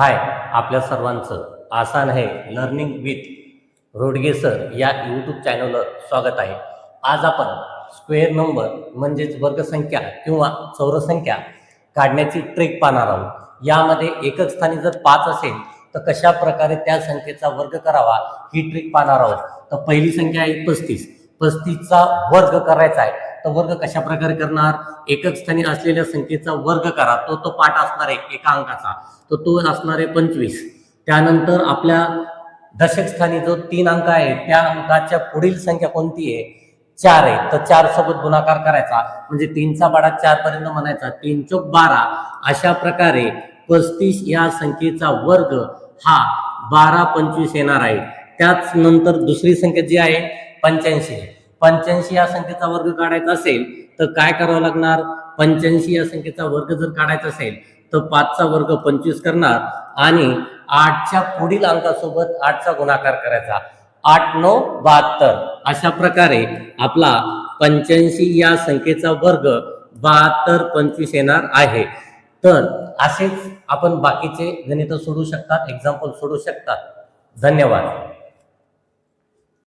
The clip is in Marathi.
हाय, आपल्या सर्वांचं आसान आहे लर्निंग विथ रोडगे सर या यूट्यूब चॅनलवर स्वागत आहे. आज आपण स्क्वेअर नंबर म्हणजेच वर्गसंख्या किंवा चौरसंख्या काढण्याची ट्रिक पाहणार आहोत. यामध्ये एकक स्थानी जर 5 असेल तर कशा प्रकारे त्या संख्येचा वर्ग करावा ही ट्रिक पाहणार आहोत. तर पहिली संख्या आहे 35. 35चा वर्ग करायचा आहे तर वर्ग कशा प्रकारे करणार? एकक स्थानी असलेल्या संख्येचा वर्ग करा, तो पाठ असणार आहे एका अंकाचा, तो असणार आहे 25. त्यानंतर आपल्या दशक स्थानी जो 3 अंक आहे त्या अंकाच्या पुढील संख्या कोणती आहे? 4 आहे. तर 4 सोबत गुणाकार करायचा म्हणजे 3चा पाढा 4 पर्यंत म्हणायचा, 3 चोक 12. अशा प्रकारे 35 या संख्येचा वर्ग हा 12 25 येणार आहे. त्याच नंतर दुसरी संख्या जी आहे 85. 85 या संख्येचा वर्ग काढायचा असेल तर काय करावं लागणार? 85 या संख्येचा वर्ग जर काढायचा असेल तर 5चा वर्ग 25 करणार आणि 8च्या पुढील अंकासोबत 8चा गुणाकार करायचा. 8 9 72. अशा प्रकारे आपला 85 या संख्येचा वर्ग 72 25 येणार आहे. तर असेच आपण बाकीचे गणित सोडू शकतात, एक्झाम्पल सोडू शकतात. धन्यवाद.